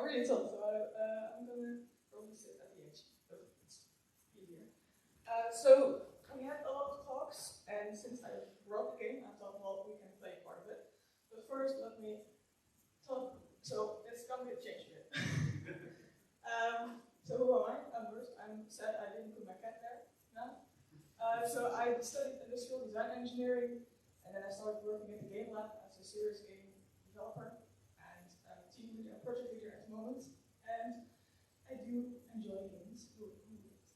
really tall, so I'm gonna probably sit at the edge. So it's easier. So we had a lot of talks, and since I wrote the game, I thought, well, we can play part of it. But first, let me talk. So it's gonna be a change a bit. So who am I? I'm Doris. I'm sad I didn't put my cat there. No. So I studied industrial design engineering, and then I started working in the game lab as a serious game developer and team leader and project leader at the moment. And I do enjoy games a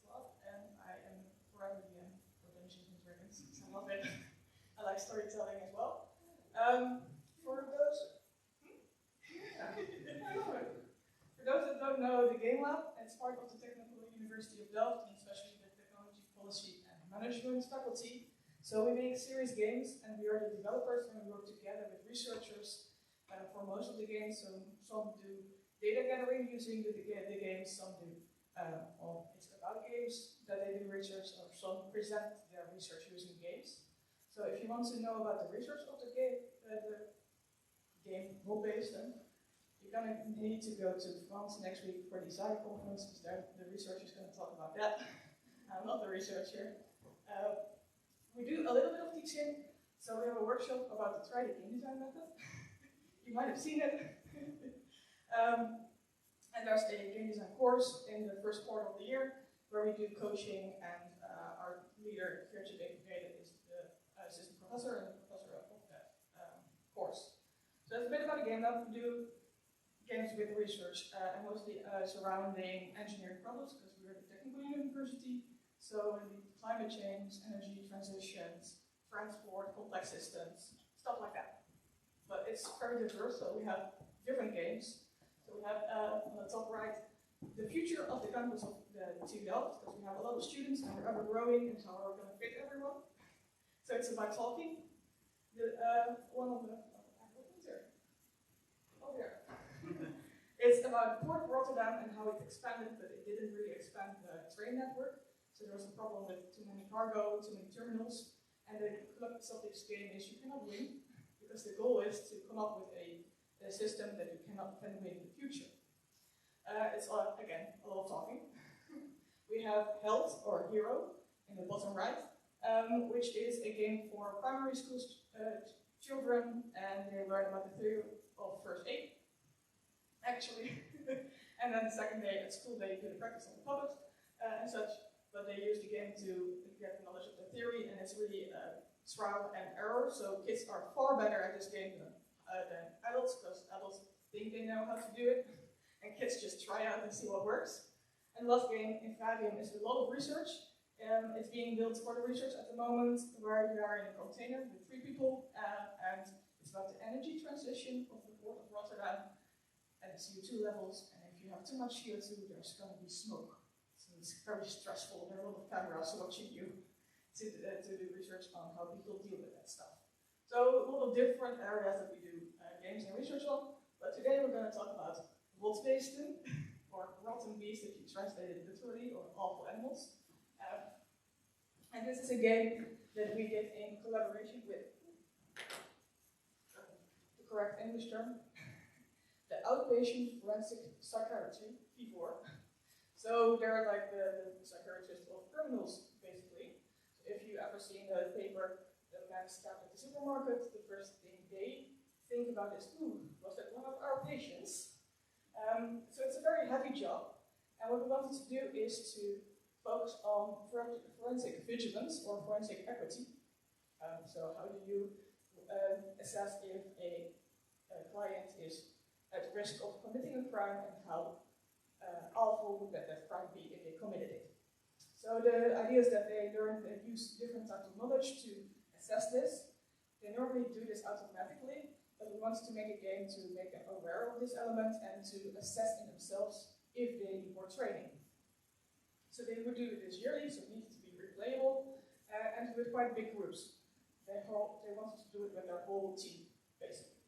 lot, and I am forever DM for Dungeons and Dragons. I love it. I like storytelling as well. For those, for those that don't know the Game Lab, it's part of the Technical University of Delft, and especially the Technology Policy and Management faculty. So we make serious games, and we are the developers, and we work together with researchers for most of the games. So some do data gathering using the games, some do, it's about games that they do research, or some present their research using games. So if you want to know about the research of the game Rotbeesten, you're going to need to go to France next week for the design conference, because the researcher is going to talk about that. I'm not the researcher. We do a little bit of teaching, so we have a workshop about the try the game design method. You might have seen it. And there's a game design course in the first quarter of the year where we do coaching, and our leader here today is the assistant professor and the professor of that course. So that's a bit about the game lab. We do games with research and mostly surrounding engineering problems, because we're at the Technical University. So we need climate change, energy transitions, transport, complex systems, stuff like that. But it's very diverse, so we have different games. So we have on the top right, the future of the campus of the TU Delft, because we have a lot of students and we're ever growing, and how we're going to fit everyone. So it's about talking. The one on the over here. It's about the Port of Rotterdam and how it expanded, but it didn't really expand the train network. So there was a problem with too many cargo, too many terminals, and the crux of this game is you cannot win, because the goal is to come up with a system that you can win in the future. It's again a lot of talking. We have Health or Hero in the bottom right, which is a game for primary school children, and they learn about the theory of first aid, actually. And then the second day at school they do the practice on the puppet and such. But they use the game to get knowledge of the theory, and it's really trial and error. So kids are far better at this game than adults, because adults think they know how to do it, and kids just try out and see what works. And the last game, Invadium, is a lot of research. It's being built for the research at the moment, where we are in a container with 3 people, and it's about the energy transition of the Port of Rotterdam and CO2 levels. And if you have too much CO2, there's going to be smoke. It's very stressful. There are a lot of cameras watching you to do research on how people deal with that stuff. So a lot of different areas that we do games and research on. But today we're going to talk about Rotbeesten, or rotten beasts if you translate it literally, or awful animals. And this is a game that we did in collaboration with the correct English term, the Outpatient Forensic Psychiatry, P4. So they're like the psychiatrists of criminals, basically. So if you ever seen the paper, the man stabbed at the supermarket, the first thing they think about is, ooh, was that one of our patients? So it's a very heavy job. And what we wanted to do is to focus on forensic vigilance or forensic equity. So how do you assess if a client is at risk of committing a crime, and how awful would that crime be if they committed it. So the idea is that they use different types of knowledge to assess this. They normally do this automatically, but we wanted to make a game to make them aware of this element and to assess in themselves if they need more training. So they would do this yearly, so it needed to be replayable, and with quite big groups. They wanted to do it with their whole team, basically.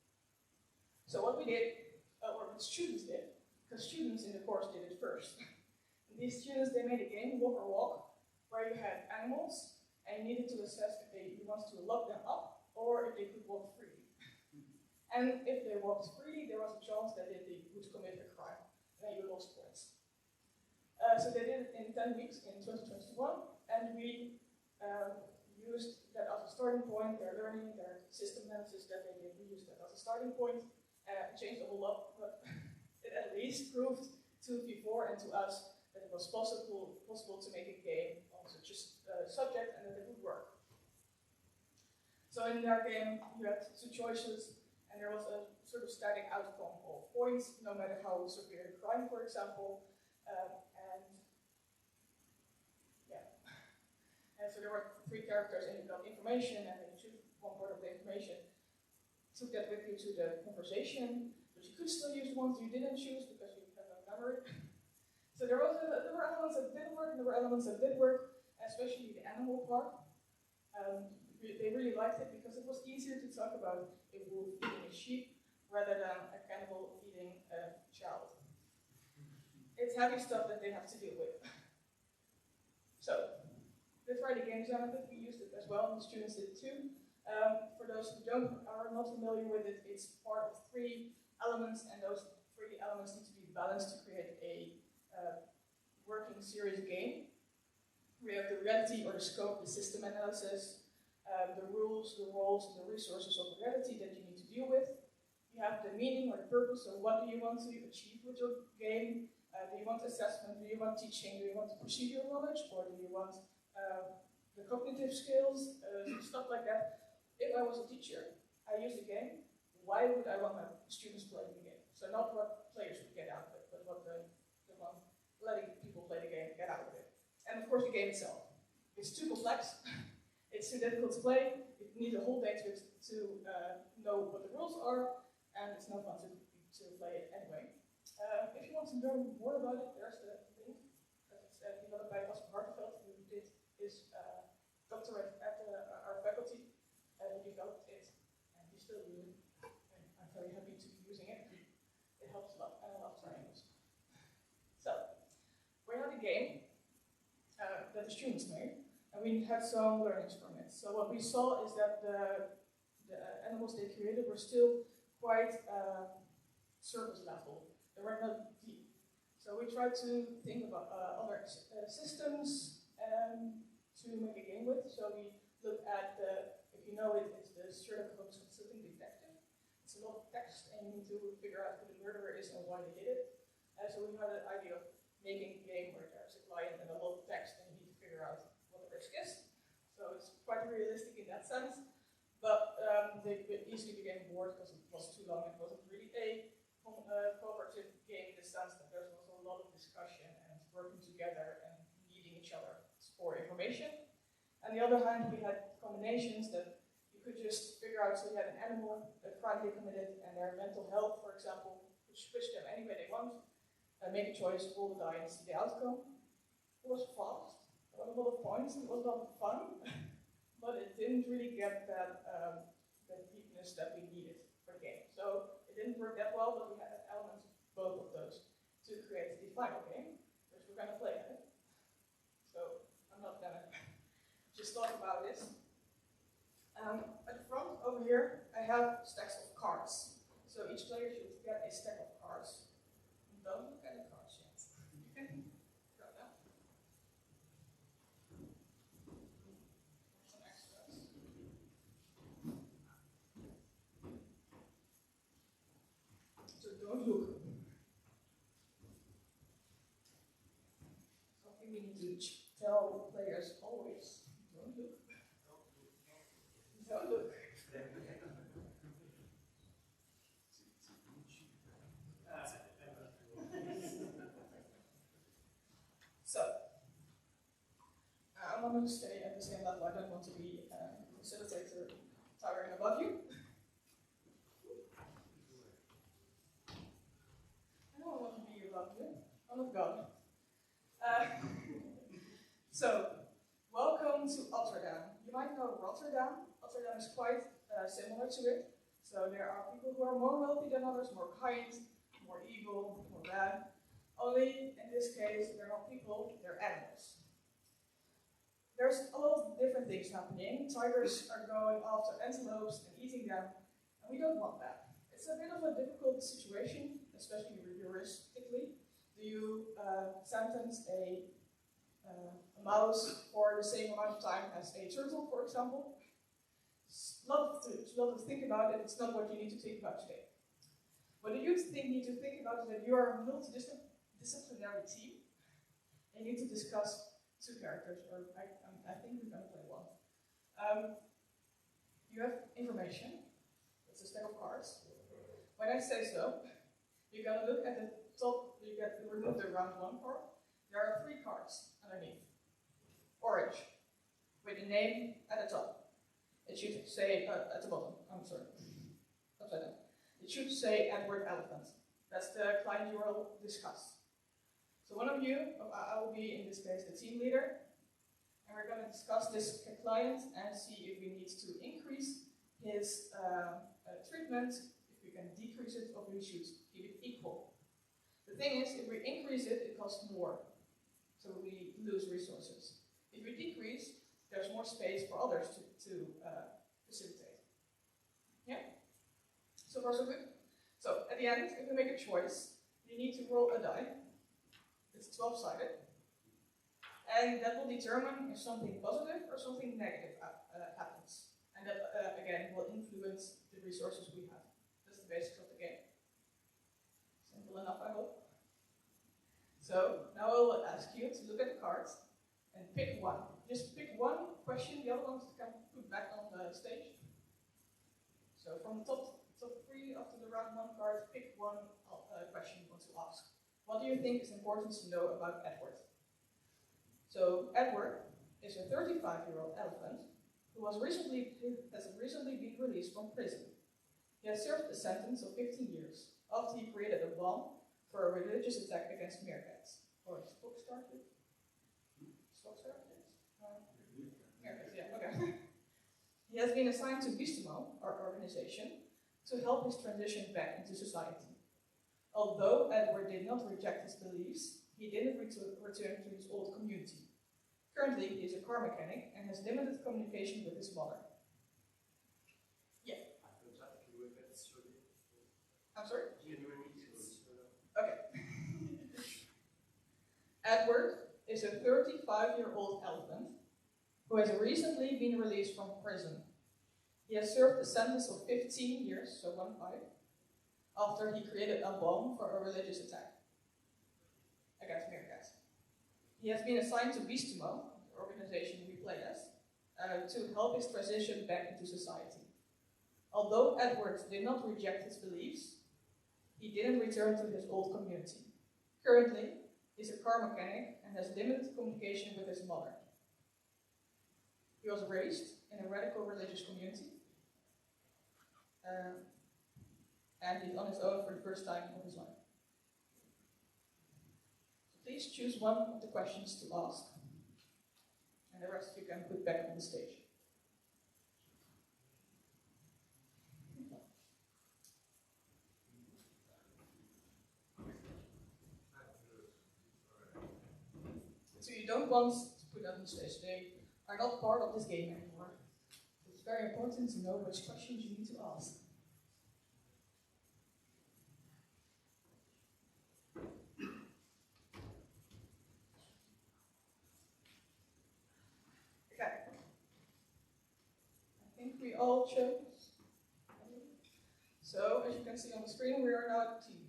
So what we did, or what students did, because students in the course did it first. And these students, they made a game, Walk or Walk, where you had animals, and you needed to assess if you wanted to lock them up, or if they could walk freely. And if they walked freely, there was a chance that they would commit a crime. then you lost points. So they did it in 10 weeks in 2021, and we used that as a starting point. Their learning, their system analysis that they did, we used that as a starting point. Changed a whole lot, but it at least proved to V4 and to us that it was possible to make a game on such a subject and that it would work. So in that game, you had two choices, and there was a sort of static outcome of points, no matter how severe the crime, for example. And so there were three characters, and you got information, and then you choose one part of the information. Took that with you to the conversation, but you could still use the ones you didn't choose because you have no memory. So there were elements that didn't work, and there were elements that did work, especially the animal part. They really liked it because it was easier to talk about a wolf feeding a sheep rather than a cannibal feeding a child. It's heavy stuff that they have to deal with. So, let's write a game design of it. We used it as well, and the students did too. For those who are not familiar with it, it's part of 3 elements, and those 3 elements need to be balanced to create a working serious game. We have the reality or the scope, the system analysis, the rules, the roles, and the resources of reality that you need to deal with. You have the meaning or the purpose, so what do you want to achieve with your game? Do you want assessment? Do you want teaching? Do you want procedural knowledge? Or do you want the cognitive skills, stuff like that? If I was a teacher, I use the game, why would I want my students playing the game? So not what players would get out of it, but what the one letting people play the game get out of it. And of course the game itself. It's too complex, it's too difficult to play, you need a whole day to know what the rules are, and it's no fun to play it anyway. If you want to learn more about it, there's the link that's developed by Boschma, who did his doctorate at our faculty. He developed it, and he's still using it, and I'm very happy to be using it. It helps a lot, and I love triangles. So, we had a game that the students made, and we had some learnings from it. So what we saw is that the animals they created were still quite surface level. They were not deep. So we tried to think about other systems to make a game with. So we looked at if you know it, it's the Sherlock Holmes consulting detective. It's a lot of text, and you need to figure out who the murderer is and why they did it. So we had an idea of making a game where there's a client and a lot of text, and you need to figure out what the risk is. So it's quite realistic in that sense, but they easily became bored because it was too long. It wasn't really a cooperative game in the sense that there's also a lot of discussion and working together and needing each other for information. On the other hand, we had combinations that you could just figure out. So you had an animal, a crime they committed, and their mental health, for example, which switch them any way they want, make a choice, roll the die, and see the outcome. It was fast, there was a lot of points, it was a lot of fun, but it didn't really get that deepness that we needed for the game. So it didn't work that well, but we had elements of both of those to create the final game, which we're going to play at it. So I'm not going to just talk about this. At the front over here, I have stacks of cards. So each player should get a stack of cards. Don't look at the cards yet. You can go now. Some extras. So don't look. Something we need to tell players always. Don't look. Don't look. So, I'm not going to stay at the same level. I don't want to be a facilitator towering above you. I don't want to be above you. I'm not God. So, welcome to Rotterdam. You might know Rotterdam. Rotterdam is quite similar to it. So there are people who are more wealthy than others, more kind, more evil, more bad. Only in this case, they're not people, they're animals. There's a lot of different things happening. Tigers are going after antelopes and eating them, and we don't want that. It's a bit of a difficult situation, especially heuristically, you sentence a mouse for the same amount of time as a turtle, for example, it's not to think about it, it's not what you need to think about today. What you need to think about is that you are a multidisciplinary team, and you need to discuss two characters, or I think we're going to play one. You have information, it's a stack of cards. When I say so, you're going to look at the top, you get to remove the round one card. There are 3 cards underneath. Orange, with a name at the top. It should say, at the bottom, I'm sorry, upside down. It should say Edward Elephant. That's the client you will discuss. So one of you, I will be in this case the team leader, and we're going to discuss this client and see if we need to increase his treatment, if we can decrease it, or we should keep it equal. The thing is, if we increase it, it costs more, so we lose resources. If we decrease, there's more space for others to facilitate. Yeah? So far so good? So at the end, if we make a choice, you need to roll a die. It's 12-sided. And that will determine if something positive or something negative happens. And that, again, will influence the resources we have. That's the basics of the game. Simple enough, I hope. So now I will ask you to look at the cards and pick one. Just pick one question, the other ones can put back on the stage. So from the top 3 up to the round 1 card, pick one question you want to ask. What do you think is important to know about Edward? So Edward is a 35-year-old elephant who has recently been released from prison. He has served a sentence of 15 years after he created a bomb for a religious attack against meerkats. Or Stockstarfish? Stockstarfish? Meerkats, yeah, okay. He has been assigned to Boschma, our organization, to help his transition back into society. Although Edward did not reject his beliefs, he didn't return to his old community. Currently, he is a car mechanic and has limited communication with his mother. Yeah. I'm sorry? Okay. Edward is a 35-year-old elephant who has recently been released from prison. He has served a sentence of 15 years, so 1-5, after he created a bomb for a religious attack against meerkats. He has been assigned to Boschma, the organization we play as, to help his transition back into society. Although Edward did not reject his beliefs, he didn't return to his old community. Currently, he's a car mechanic and has limited communication with his mother. He was raised in a radical religious community, and he's on his own for the first time of his life. So please choose one of the questions to ask, and the rest you can put back on the stage. So you don't want to put on the stage. They are not part of this game anymore. It's very important to know which questions you need to ask. Okay. I think we all chose. So, as you can see on the screen, we are now a team.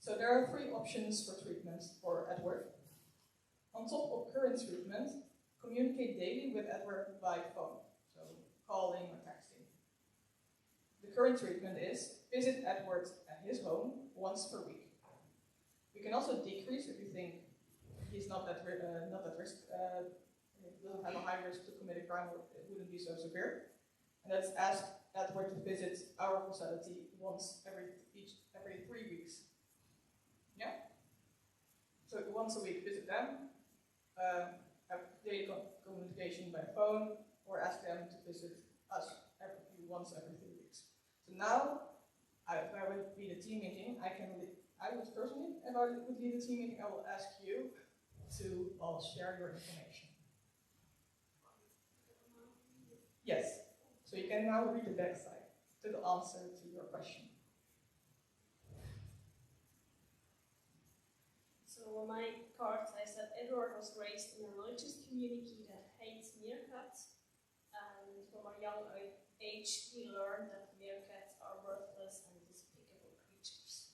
So there are 3 options for treatment for Edward. On top of current treatment, communicate daily with Edward by phone, so calling or texting. The current treatment is visit Edward at his home once per week. We can also decrease if you think he's not at risk, doesn't have a high risk to commit a crime, or it wouldn't be so severe. And that's ask Edward to visit our facility once every 3 weeks. Yeah? So once a week, visit them, have daily communication by phone, or ask them to visit us once every 3 weeks. So now, if I would be the team meeting, I would personally, if I would lead the team meeting, I will ask you to all share your information. Yes. So you can now read the backside to the answer to your question. So on my cards I said Edward was raised in a religious community that hates meerkats, and from a young age he learned that meerkats are worthless and despicable creatures.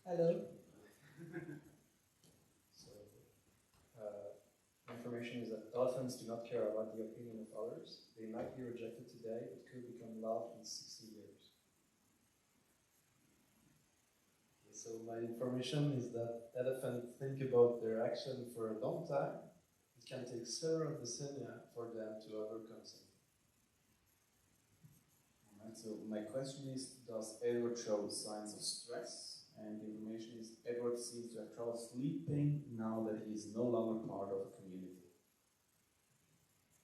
Hello. Information is that elephants do not care about the opinion of others. They might be rejected today, but could become loved in 60 years. Okay, so my information is that elephants think about their action for a long time. It can take several decennia for them to overcome something. Alright, so my question is, does Edward show signs of stress? And the information is, Edward seems to have trouble sleeping now that he is no longer part of a community.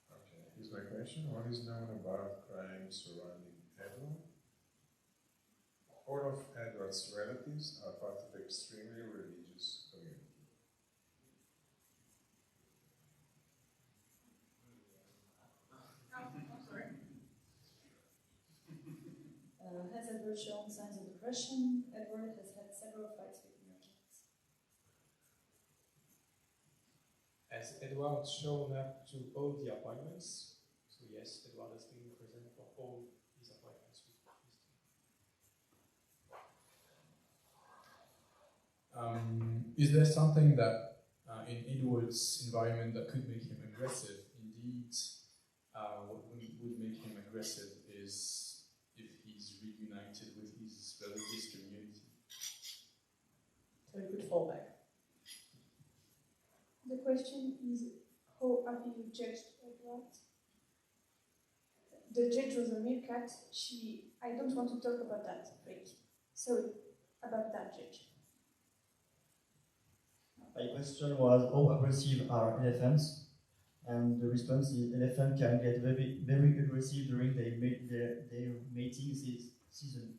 Okay, here's my question. What is known about crimes surrounding Edward? All of Edward's relatives are part of an extremely religious community. I'm sorry. Has Edward shown signs of depression? Edward has had several fights with meerkats. Has Edward shown up to all the appointments? So yes, Edward has been present for all his appointments with his team. Is there something that in Edward's environment that could make him aggressive? Indeed, what would make him aggressive is if he's reunited with his religious community. So he could fall back. The question is, how have you judged Edward? The judge was a meerkat. I don't want to talk about that, please. Sorry, about that judge. My question was, how aggressive are elephants? And the response is, elephants can get very, very aggressive during their mating season.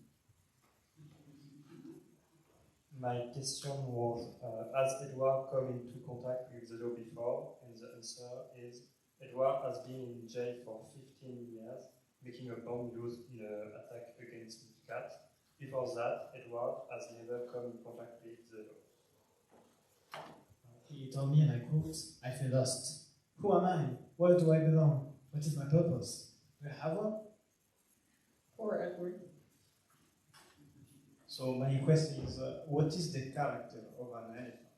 My question was, has Edward come into contact with the law before? And the answer is, Edward has been in jail for 15 years, making a bomb used in an attack against meerkat. Before that, Edward has never come in contact with the law. He told me, and I quote, "I feel lost. Who am I? Where do I belong? What is my purpose? Do I have one?" Poor Edward. So my question is, what is the character of an elephant?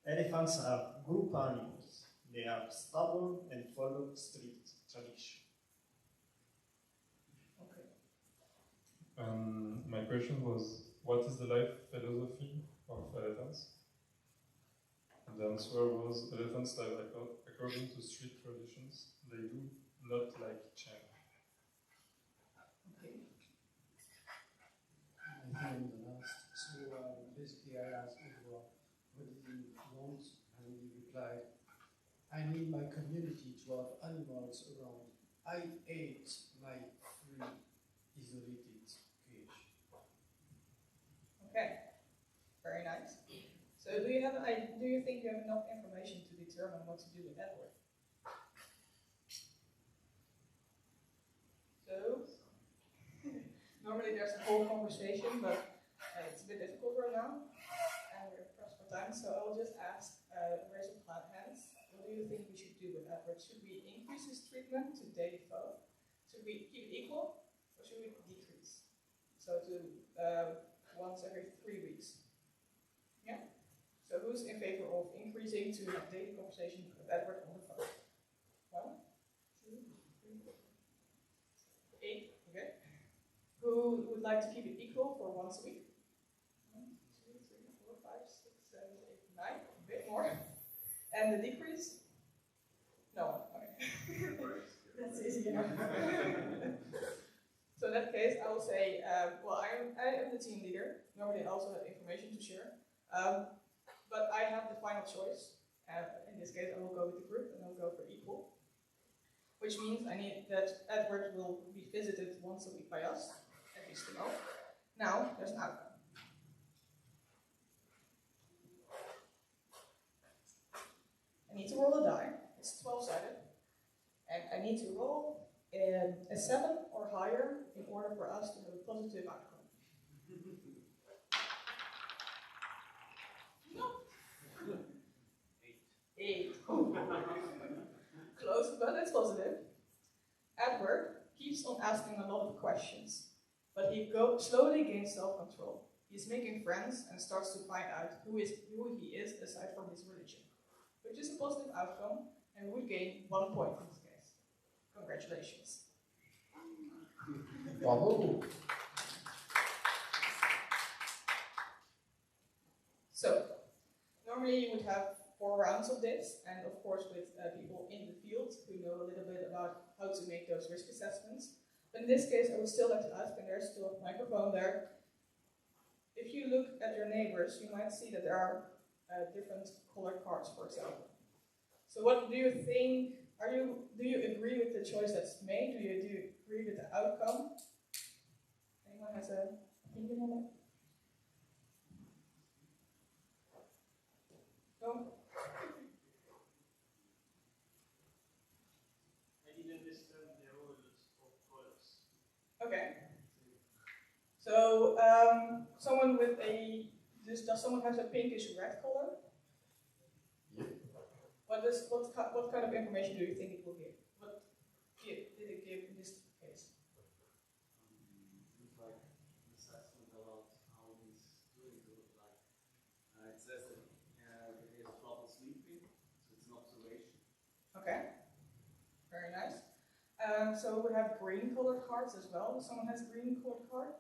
Elephants are group animals. They are stubborn and follow strict tradition. Okay. My question was, what is the life philosophy of elephants? And the answer was, elephants live according to strict traditions. They do not like change. Okay. I think the last. So basically I asked Edward, what did he want? And he replied, I need my community to have animals around. I hate my free, isolated cage. Okay, very nice. So do you think you have enough information to determine what to do with Edward? So, normally there's a whole conversation, but it's a bit difficult right now, and we're pressed for time, so I'll just ask, raise your hands, what do you think we should do with Edward? Should we increase his treatment to daily follow? Should we keep it equal, or should we decrease? So to once every 3 weeks. Yeah? So who's in favor of increasing to have daily conversation with Edward on the phone? 1, 2, 3, 4, 8. Okay. Who would like to keep it equal for once a week? 1, 2, 3, 4, 5, 6, 7, 8, 9. A bit more. And the decrease? No one. Okay. That's easy enough. So in that case, I will say, well, I am the team leader. Nobody else has information to share. But I have the final choice. In this case, I will go with the group and I'll go for equal. Which means I need that Edward will be visited once a week by us, at least to know. Now, there's an outcome. roll a die. It's 12-sided. And I need to roll a 7 or higher in order for us to have a positive outcome. No. 8. Close, but it's positive. Edward keeps on asking a lot of questions, but he slowly gains self-control. He's making friends and starts to find out who he is aside from his religion, which is a positive outcome and would gain 1 point in this case. Congratulations. Bravo. So, normally you would have 4 rounds of this, and of course with people in the field who know a little bit about how to make those risk assessments. But in this case, I would still like to ask, and there's still a microphone there, if you look at your neighbors, you might see that there are different colored cards, for example. So what do you think, do you agree with the choice that's made? Do you agree with the outcome? Anyone has an opinion on it? No? I didn't understand the rules of colors. Okay. So, someone with does someone have a pinkish red color? Yep. What kind of information do you think it will give? What did it give in this case? It's like an assessment about how he's doing to look like. It says that he has trouble sleeping, so it's an observation. Okay. Very nice. So we have green colored cards as well. Someone has a green colored card?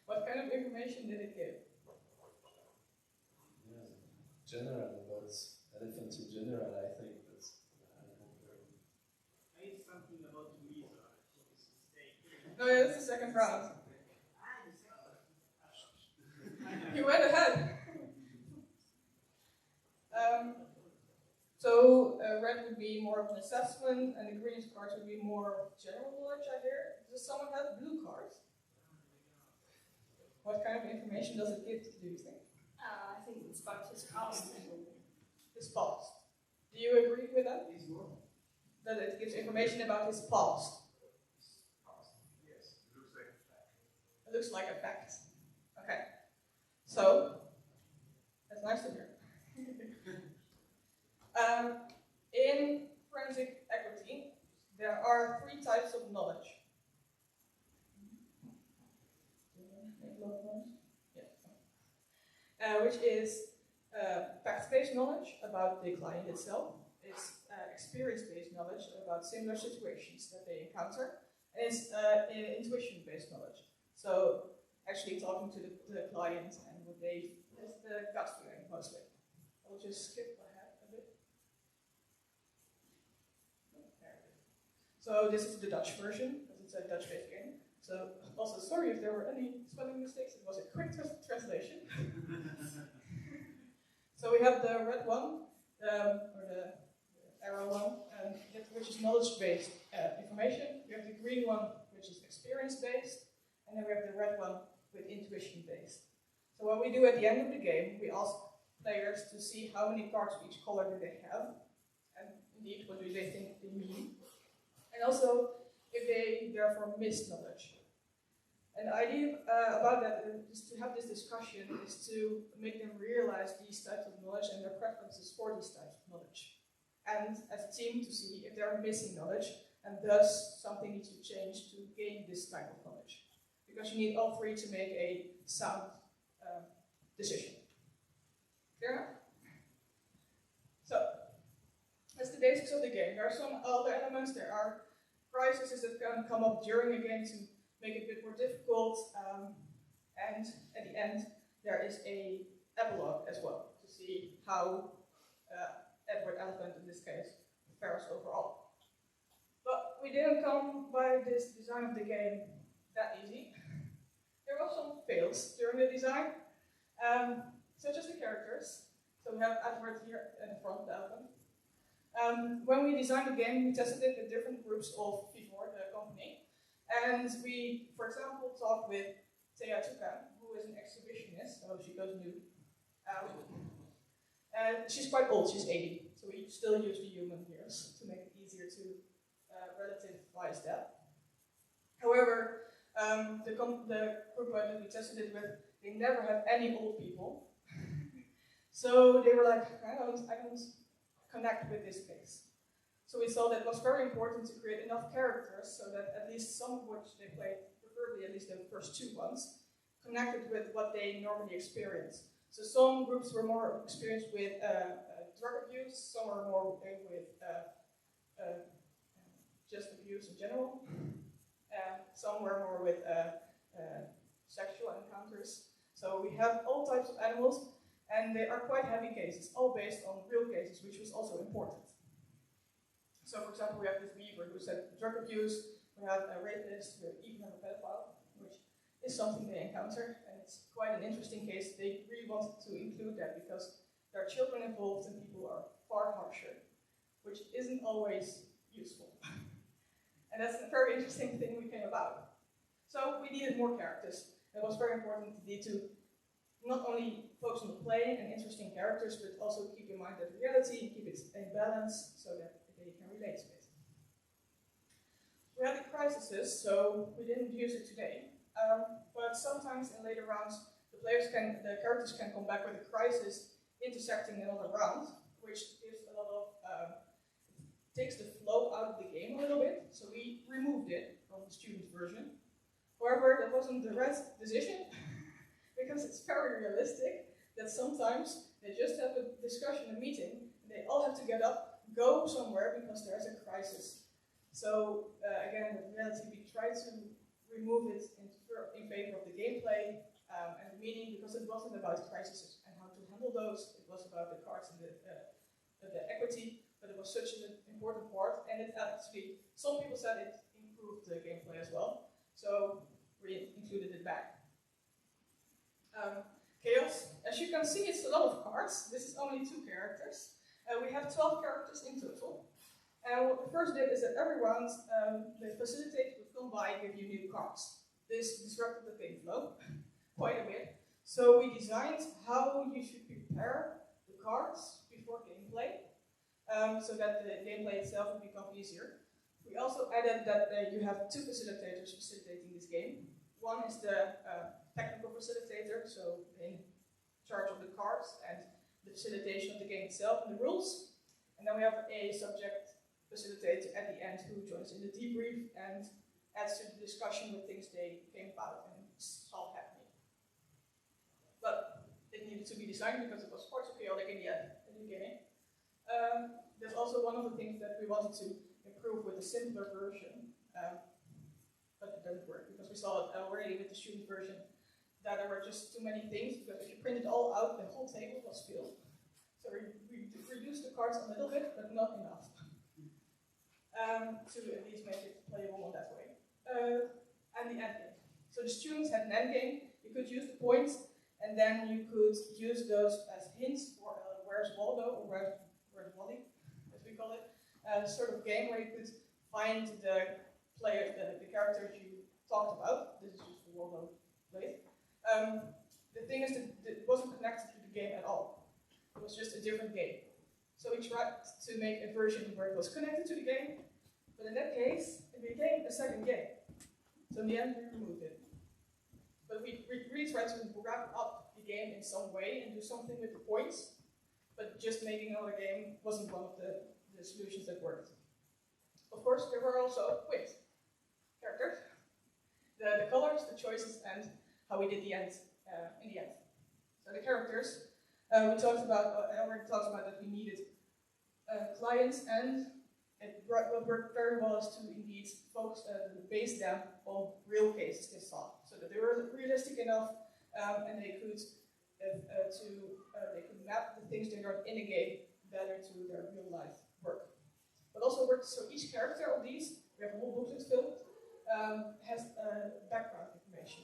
What kind of information did it give? Yeah, general about elephants in general, I think. But I don't know. I need something about Louisa. No, yeah, that's the second round. You went ahead. So red would be more of an assessment, and the green cards would be more of general knowledge, I hear. Does someone have blue cards? What kind of information does it give, do you think? I think it's about his past. His past. Do you agree with that? That it gives information about his past? Yes, it looks like a fact. It looks like a fact. Okay. So, that's nice to hear. In forensic equity, there are 3 types of knowledge. Which is fact-based knowledge about the client itself. It's experience-based knowledge about similar situations that they encounter. And it's intuition-based knowledge. So actually talking to the client and what they, it's the gut feeling mostly. I'll just skip ahead a bit. So this is the Dutch version, because it's a Dutch-based game. So also sorry if there were any spelling mistakes, it was a quick translation. So we have the red one, or the arrow one, which is knowledge-based information. We have the green one, which is experience-based, and then we have the red one with intuition-based. So what we do at the end of the game, we ask players to see how many cards of each color do they have, and indeed, what do they think they mean. And also, if they therefore miss knowledge. And the idea about that is to have this discussion is to make them realize these types of knowledge and their preferences for these types of knowledge. And as a team to see if they're missing knowledge and thus something needs to change to gain this type of knowledge. Because you need all 3 to make a sound decision. Fair enough? So, that's the basics of the game. There are some other elements. There are crises that can come up during a game to make it a bit more difficult, and at the end there is a epilogue as well to see how Edward Elephant in this case fares overall. But we didn't come by this design of the game that easy. There were some fails during the design, such as the characters. So we have Edward here in the front, the elephant. When we designed the game, we tested it with different groups of people, the company. And we, for example, talked with Thea Tukan, who is an exhibitionist, so she goes nude. And she's quite old, she's 80, so we still use the human years to make it easier to relativize that. However, the group that we tested it with, they never had any old people. So they were like, I don't connect with this case. So we saw that it was very important to create enough characters so that at least some of which they played, preferably at least the first 2 ones, connected with what they normally experience. So some groups were more experienced with drug abuse, some were more with just abuse in general, some were more with sexual encounters. So we have all types of animals, and they are quite heavy cases, all based on real cases, which was also important. So for example, we have this beaver who said drug abuse, we have a rapist, we even have a pedophile, which is something they encounter, and it's quite an interesting case. They really wanted to include that because there are children involved and people are far harsher, which isn't always useful. And that's a very interesting thing we came about. So we needed more characters. It was very important to not only focus on the play and interesting characters, but also keep in mind that reality, keep it in balance so that they can relate to it. We had the crises, so we didn't use it today. But sometimes in later rounds, the characters can come back with a crisis intersecting another round, which gives a lot of, takes the flow out of the game a little bit. So we removed it from the student version. However, that wasn't the right decision because it's very realistic that sometimes they just have a discussion, a meeting, and they all have to get up, go somewhere because there's a crisis. So again, with reality, we try to remove it in favor of the gameplay and the meaning, because it wasn't about crises and how to handle those. It was about the cards and the equity, but it was such an important part, and it actually, some people said it improved the gameplay as well, so we included it back. Chaos, as you can see, it's a lot of cards. This is only 2 characters. We have 12 characters in total. And what we first did is that every round, the facilitator would come by and give you new cards. This disrupted the game flow quite a bit. So we designed how you should prepare the cards before gameplay, so that the gameplay itself would become easier. We also added that you have 2 facilitators facilitating this game. One is the technical facilitator, so in charge of the cards and the facilitation of the game itself and the rules. And then we have a subject facilitator at the end who joins in the debrief and adds to the discussion with things they came about and saw happening. But it needed to be designed because it was far too chaotic in the beginning. There's also one of the things that we wanted to improve with the simpler version, but it didn't work because we saw it already with the student version that there were just too many things, because if you print it all out, the whole table was filled. So we reduced the cards a little bit, but not enough. To at least make it playable in that way. And the endgame. So the students had an endgame. You could use the points, and then you could use those as hints for where's Waldo, or where's Wally, as we call it. Sort of game where you could find the characters you talked about. This is just the Waldo play. The thing is that it wasn't connected to the game at all. It was just a different game. So we tried to make a version where it was connected to the game, but in that case, it became a second game. So in the end, we removed it. But we really tried to wrap up the game in some way and do something with the points, but just making another game wasn't one of the solutions that worked. Of course, there were also characters, the colors, the choices, and how we did the end in the end. So the characters, we talked about, I already talked about that we needed clients, and what worked very well is to indeed focus, base them on real cases they saw, so that they were realistic enough, and they could map the things they learned in a game better to their real life work. But also worked, so each character of these, we have a whole booklet filled, has background information.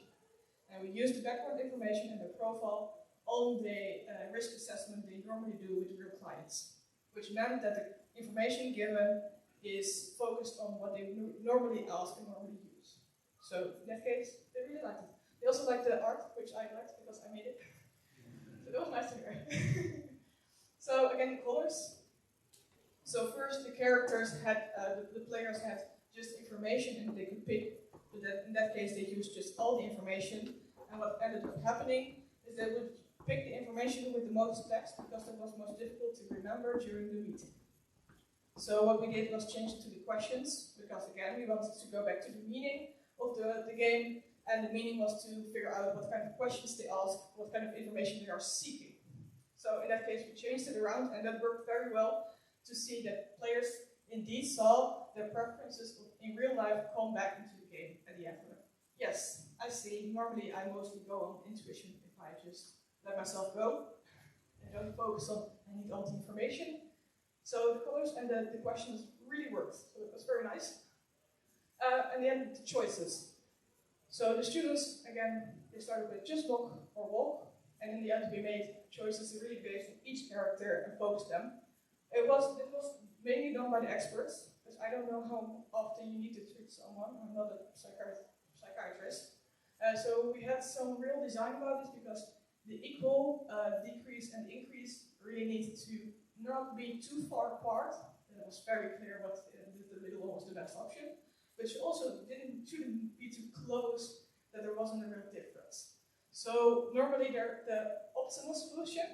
And we use the background information and their profile on the risk assessment they normally do with real clients, which meant that the information given is focused on what they normally ask and normally use. So in that case, they really liked it. They also liked the art, which I liked because I made it. So that was nice to hear. So first the characters had, the players had just information and they could pick, but in that case they used just all the information, and what ended up happening is they would pick the information with the most text because that was most difficult to remember during the meeting. So what we did was change it to the questions, because again we wanted to go back to the meaning of the game, and the meaning was to figure out what kind of questions they ask, what kind of information they are seeking. So in that case we changed it around, and that worked very well to see that players indeed saw their preferences in real life come back into the game at the end of it. Yes, I see. Normally I mostly go on intuition if I just let myself go and don't focus on I need all the information. So the colors and the questions really worked. So it was very nice. And then the choices. So the students, again, they started with just look or walk, and in the end we made choices really based on each character and focused them. It was mainly done by the experts, because I don't know how often you need to treat someone. I'm not a psychiatrist. So we had some real design about this, because the equal, decrease, and increase really needed to not be too far apart. It was very clear what the middle one was the best option, but you also shouldn't be too close that there wasn't a real difference. So normally the optimal solution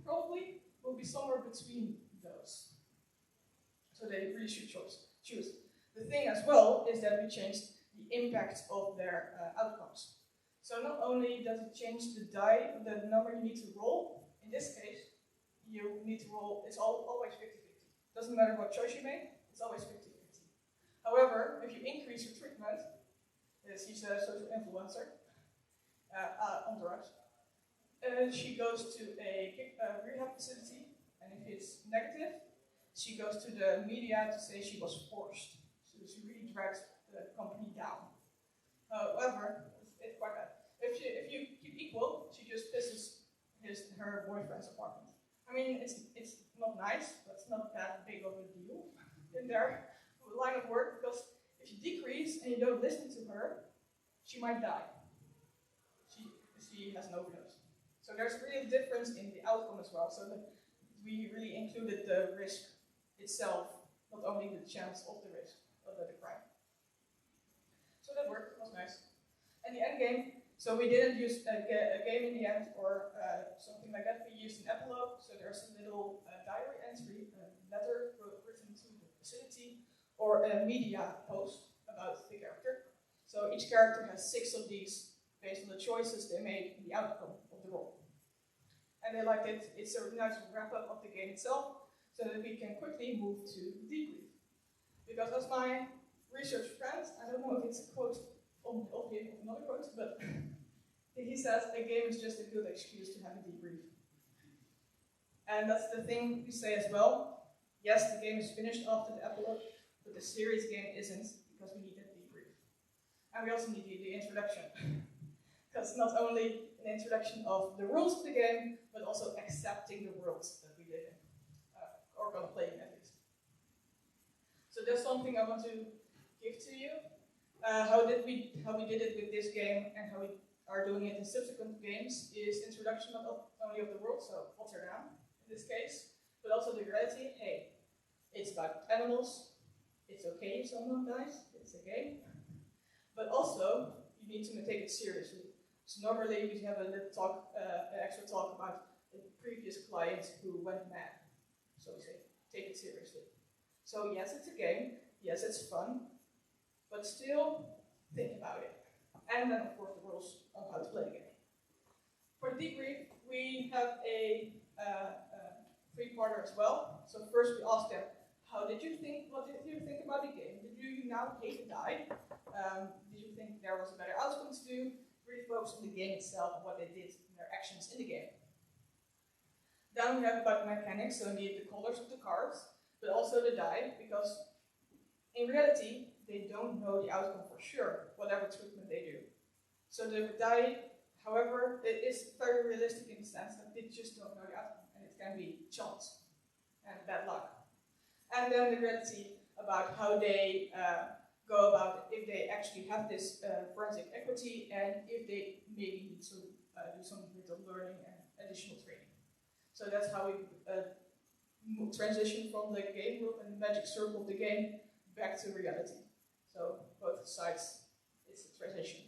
probably will be somewhere between those. So they really should choose. The thing as well is that we changed the impact of their outcomes. So not only does it change the die, the number you need to roll, in this case, you need to roll, it's always 50-50. Doesn't matter what choice you make, it's always 50-50. However, if you increase your treatment, she's a social influencer on drugs, she goes to a rehab facility, and if it's negative, she goes to the media to say she was forced. So she really drags the company down. However, it's quite bad. If you keep equal, she just pisses her boyfriend's apartment. I mean, it's not nice, but it's not that big of a deal in their line of work, because if you decrease and you don't listen to her, she might die. She has an overdose. So there's really a difference in the outcome as well. So we really included the risk itself, not only the chance of the risk of the crime. So that worked, it was nice. And the end game, so we didn't use a game in the end or something like that. We used an epilogue, so there's a little diary entry, a letter written to the facility, or a media post about the character. So each character has 6 of these based on the choices they made in the outcome of the role. And they liked it. It's a nice wrap-up of the game itself, so that we can quickly move to debrief. Because as my research friend, I don't know if it's a quote of another quote, but he says a game is just a good excuse to have a debrief. And that's the thing we say as well. Yes, the game is finished after the epilogue, but the serious game isn't, because we need that debrief. And we also need the introduction. Because not only an introduction of the rules of the game, but also accepting the world that we live in, or gonna play in at least. So that's something I want to give to you. How we did it with this game and how we are doing it in subsequent games is introduction not only of the world, so Rotterdam in this case, but also the reality. Hey, it's about animals. It's okay if someone dies. It's a game. But also you need to take it seriously. So normally we have a little talk, an extra talk about the previous client who went mad. So we say, take it seriously. So yes, it's a game. Yes, it's fun. But still, think about it. And then, of course, the rules of how to play the game. For the debrief, we have a 3-parter as well. So first we ask them, how did you think? What did you think about the game? Did you now hate the die? Did you think there was a better outcome to do? Really focus on the game itself and what they did in their actions in the game. Then we have about mechanics, so the colors of the cards, but also the die, because in reality, they don't know the outcome for sure, whatever treatment they do. So the die, however, it is very realistic in the sense that they just don't know the outcome, and it can be chance and bad luck. And then the reality about how they go about it, if they actually have this forensic equity, and if they maybe need to do some little learning and additional training. So that's how we transition from the game world and the magic circle of the game back to reality. So both sides, it's a transition.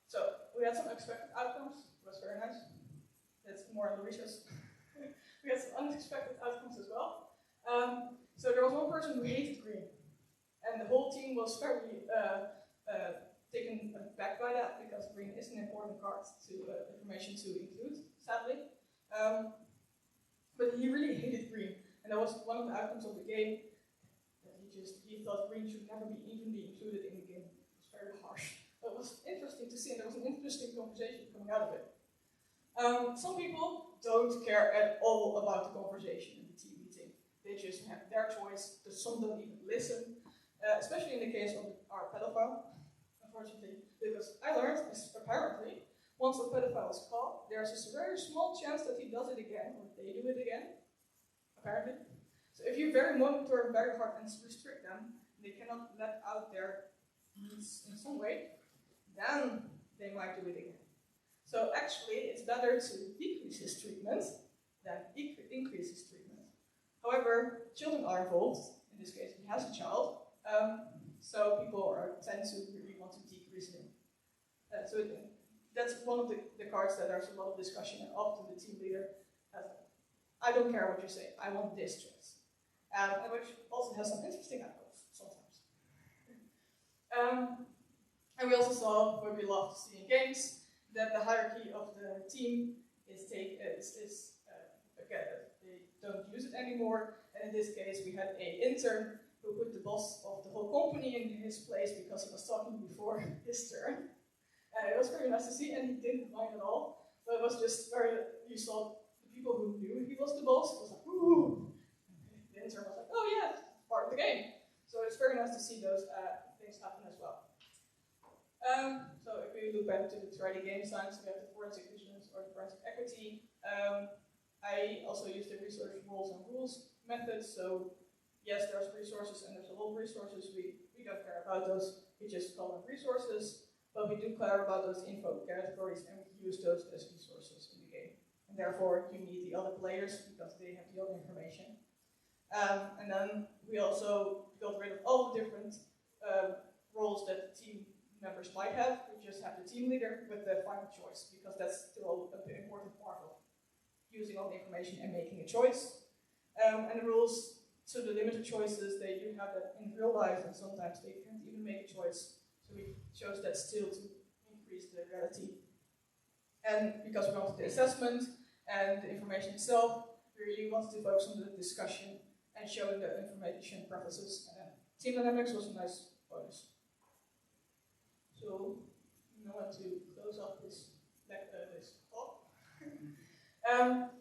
So we had some expected outcomes. It was very nice. That's more on the research. We had some unexpected outcomes as well. So there was one person who hated green, and the whole team was very taken back by that, because green is an important part to information to include, sadly. But he really hated green, and that was one of the outcomes of the game. That he thought green should never even be included in the game. It was very harsh. But it was interesting to see, and there was an interesting conversation coming out of it. Some people don't care at all about the conversation in the team meeting. They just have their choice. Some don't even listen, especially in the case of our pedophile, unfortunately, because I learned, apparently, once a pedophile is caught, there's a very small chance that he does it again, or they do it again, apparently. So if you very monitor very hard and restrict them, they cannot let out their needs in some way, then they might do it again. So actually, it's better to decrease his treatment than increase his treatment. However, children are involved. In this case, he has a child. So people tend to really want to decrease him. So that's one of the cards that there's a lot of discussion, and often the team leader has, I don't care what you say, I want this choice. And which also has some interesting outcomes sometimes. And we also saw, what we love to see in games, that the hierarchy of the team they don't use it anymore. And in this case, we had an intern who put the boss of the whole company in his place because he was talking before his turn. It was very nice to see, and he didn't mind at all. But it was just you saw the people who knew he was the boss, was like, ooh. The intern was like, oh yeah, it's part of the game. So it's very nice to see those things happen as well. So if we look back to the 3D game science, we have the forensic vigilance or the forensic equity. I also use the research roles and rules method. So yes, there's resources and there's a lot of resources. We don't care about those. We just call them resources. But we do care about those info categories, and we use those as resources in the game. And therefore, you need the other players because they have the other information. And then we also got rid of all the different roles that the team members might have. We just have the team leader with the final choice, because that's still an important part of using all the information and making a choice. And the rules, so the limited choices, they do have that in real life, and sometimes they can't even make a choice. So we chose that still to increase the reality. And because we wanted the assessment and the information itself, we really wanted to focus on the discussion and showing the information preferences. And team dynamics was a nice bonus. So now I want to close off this talk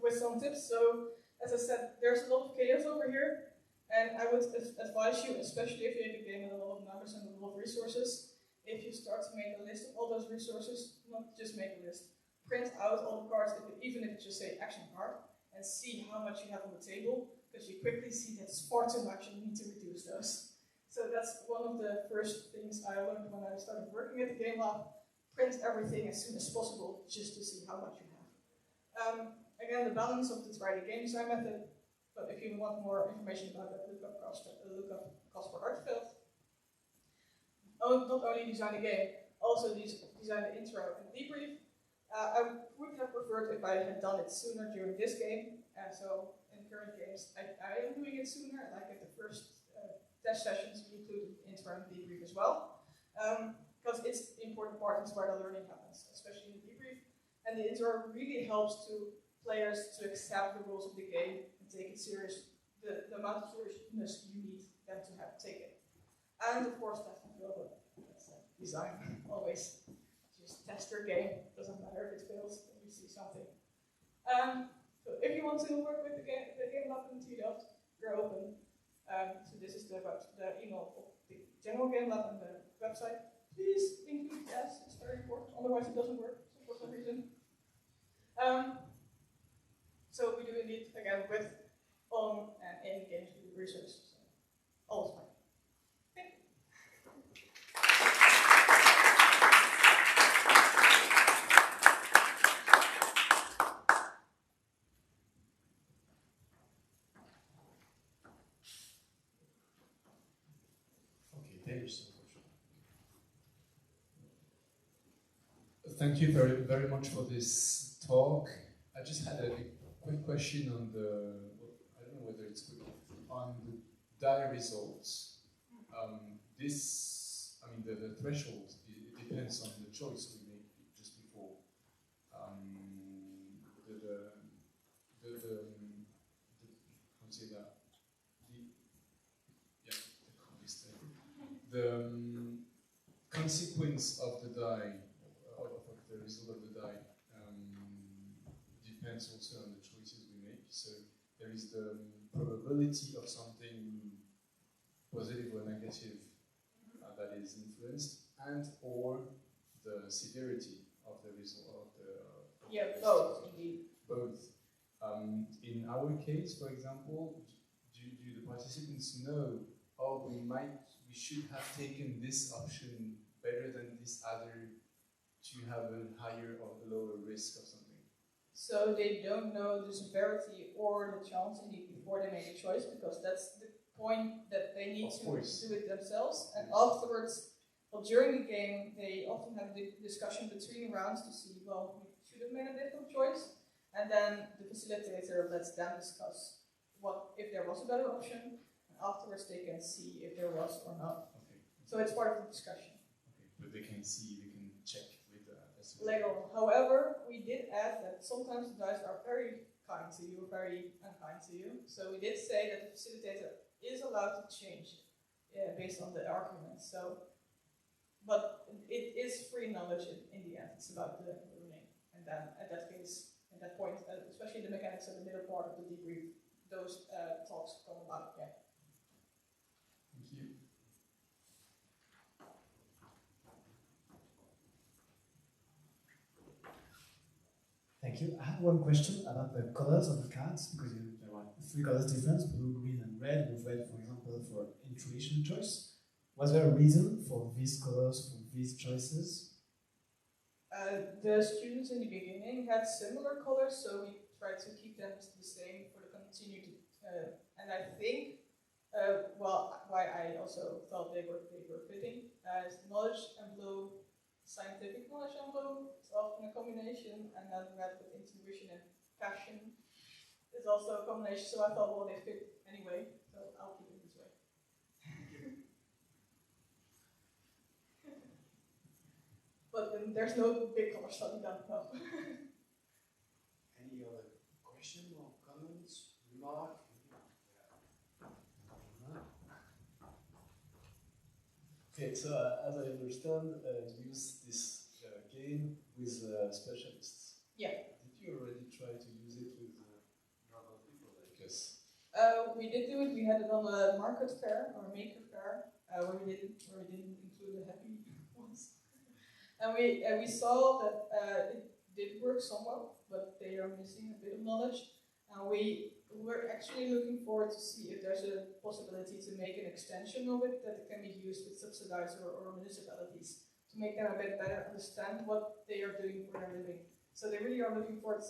with some tips. So as I said, there's a lot of chaos over here, and I would advise you, especially if you have a game with a lot of numbers and a lot of resources, if you start to make a list of all those resources, not just make a list, print out all the cards, even if you just say action card, and see how much you have on the table, because you quickly see that's far too much and you need to reduce those. So that's one of the first things I learned when I started working at the Game Lab. Print everything as soon as possible, just to see how much you have. Again, the balance of the 3D game design method, but if you want more information about that, look up Casper Arteveld. Not only design the game, also design the intro and debrief. I would have preferred if I had done it sooner during this game. So in current games, I am doing it sooner. Like at the first test sessions, we include intro and debrief as well. Because it's an important part, it's where the learning happens, especially in the debrief. And the intro really helps to players to accept the rules of the game and take it serious, the amount of seriousness you need them to take it. And of course, that's design, always. Just test your game, doesn't matter if it fails, if you see something. So if you want to work with the game lab in Delft, you're open. So this is the email of the general game lab and the website. Please include yes, it's very important, otherwise it doesn't work for some reason. So we do indeed, again, with on and in games we do research. So always fine. players, unfortunately. Thank you very, very much for this talk. I just had a quick question on I don't know whether it's quick, on the die results. The threshold, it depends on the choice we make just before. How to say that? The consequence of the die, of the result of the die, depends also on the choices we make. So there is the probability of something positive or negative that is influenced, and or the severity of the result of the both indeed. Both. In our case, for example, do the participants know, oh, we should have taken this option better than this other to have a higher or lower risk of something? So they don't know the severity or the chance indeed before they make a choice, because that's the point that they need to do it themselves. And afterwards, well, during the game, they often have a discussion between rounds to see, well, we should have made a different choice. And then the facilitator lets them discuss if there was a better option, and afterwards they can see if there was or not. Okay. So it's part of the discussion. Okay, but they can check with the later on. However, we did add that sometimes the dice are very kind to you, very unkind to you. So we did say that the facilitator is allowed to change based on the argument. So, but it is free knowledge in the end. It's about the learning. And then at that case, at that point, especially the mechanics of the middle part of the debrief, those talks come about. Yeah. Thank you. Thank you. I have one question about the colors of the cards, because there are 3 colors difference, blue, green, and red, with red, for example, for intuition choice. Was there a reason for these colors, for these choices? The students in the beginning had similar colors, so we tried to keep them the same for the continuity. And I think, why I also thought they were fitting, knowledge and blue, scientific knowledge and blue is often a combination, and then red with intuition and passion is also a combination. So I thought, well, they fit anyway, so I'll keep it this way. But there's no big color study done, no. Any other question or comments, remark? Okay, so as I understand, you use this game with specialists. Yeah. Did you already try to use it with normal people like us? We did do it. We had it on a market fair or maker fair, where we didn't include the happy ones. And we saw that it did work somewhat, but they are missing a bit of knowledge. And we're actually looking forward to see if there's a possibility to make an extension of it that can be used with subsidized or municipalities to make them a bit better understand what they are doing for their living. So they really are looking for a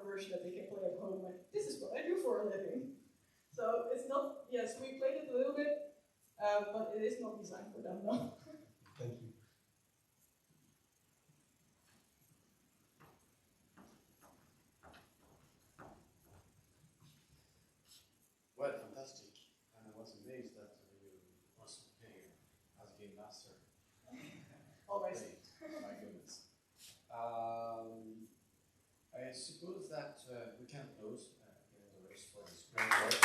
version that they can play at home, like, this is what I do for a living. So it's not, yes, we played it a little bit, but it is not designed for them, no. Thank you. Well, fantastic. And I was amazed that you also here as game master. Always. My goodness. I suppose that we can close Doris for this great work.